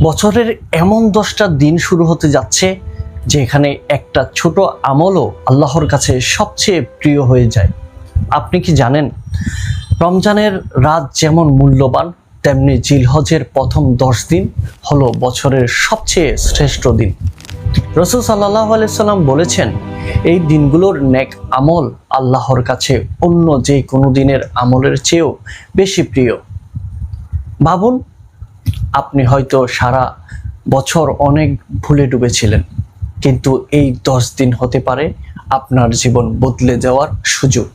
বছরের এমন 10টা দিন শুরু হতে যাচ্ছে যেখানে একটা ছোট আমলও আল্লাহর কাছে সবচেয়ে প্রিয় হয়ে যায়। আপনি কি জানেন, রমজানের রাত যেমন মূল্যবান, তেমনি জিলহজের প্রথম 10 দিন হলো বছরের সবচেয়ে শ্রেষ্ঠ দিন। রাসূল সাল্লাল্লাহু আলাইহি সাল্লাম বলেছেন, এই দিনগুলোর নেক আমল আল্লাহর কাছে অন্য যে কোনো দিনের আমলের চেয়েও বেশি প্রিয়। ভাবুন, আপনি হয়তো সারা বছর অনেক ভুলে ডুবেছিলেন, কিন্তু এই 10 দিন হতে পারে আপনার জীবন বদলে যাওয়ার সুযোগ।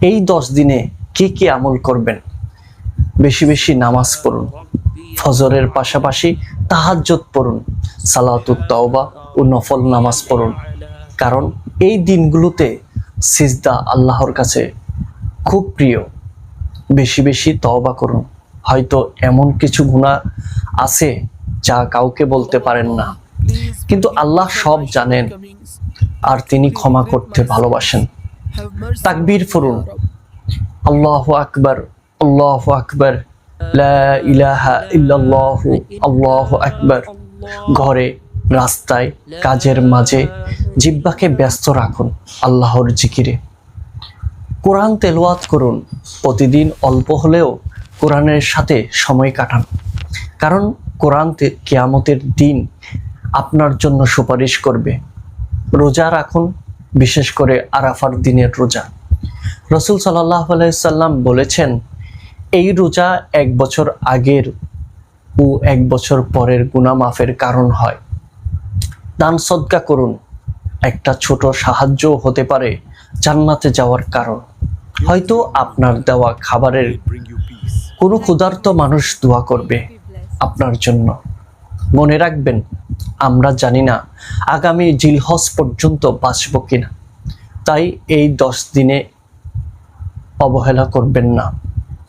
এই 10 দিনে কি কি আমল করবেন? বেশি বেশি নামাজ পড়ুন, ফজরের পাশাপাশি তাহাজ্জুদ পড়ুন, সালাতুত তাওবা ও নফল নামাজ পড়ুন, কারণ এই দিনগুলোতে সিজদা আল্লাহর কাছে খুব প্রিয়। বেশি বেশি তওবা করুন। হয়তো এমন কিছু গুনাহ আছে যা কাউকে বলতে পারেন না, কিন্তু আল্লাহ সব জানেন আর তিনি ক্ষমা করতে ভালোবাসেন। তাকবীর পড়ুন, আল্লাহু আকবার, আল্লাহু আকবার, লা ইলাহা ইল্লাল্লাহু, আল্লাহু আকবার। ঘরে, রাস্তায়, কাজের মাঝে জিহ্বাকে ব্যস্ত রাখুন আল্লাহর জিকিরে। কোরআন তেলাওয়াত করুন, প্রতিদিন অল্প হলেও কোরআনের সাথে সময় কাটান, কারণ কোরআন কিয়ামতের দিন আপনার জন্য সুপারিশ করবে। রোজা রাখুন, বিশেষ করে আরাফার দিনের রোজা। রাসূল সাল্লাল্লাহু আলাইহি সাল্লাম বলেছেন, এই রোজা 1 বছর আগের ও 1 বছর পরের গুনাহ মাফের কারণ হয়। দান সদকা করুন, একটা ছোট সাহায্য হতে পারে জান্নাতে যাওয়ার কারণ। হয়তো আপনার দেওয়া খাবারের কোনো ক্ষুধার্ত মানুষ দোয়া করবে আপনার জন্য। মনে রাখবেন, আমরা জানি না আগামী জিলহজ পর্যন্ত বাঁচব কিনা, তাই এই 10 দিনে অবহেলা করবেন না।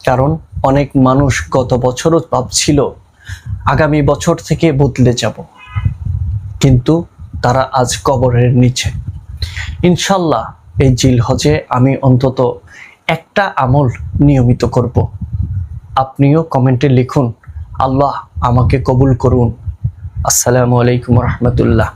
কারণ অনেক মানুষ গত বছরও ভাবছিল আগামী বছর থেকে বদলে যাব, কিন্তু তারা আজ কবরের নিচে। ইনশাল্লাহ এই জিলহজে আমি অন্তত একটা আমল নিয়মিত করব। আপনিও কমেন্টে লিখুন, আল্লাহ আমাকে কবুল করুন। আসসালামু আলাইকুম রহমতুল্লাহ।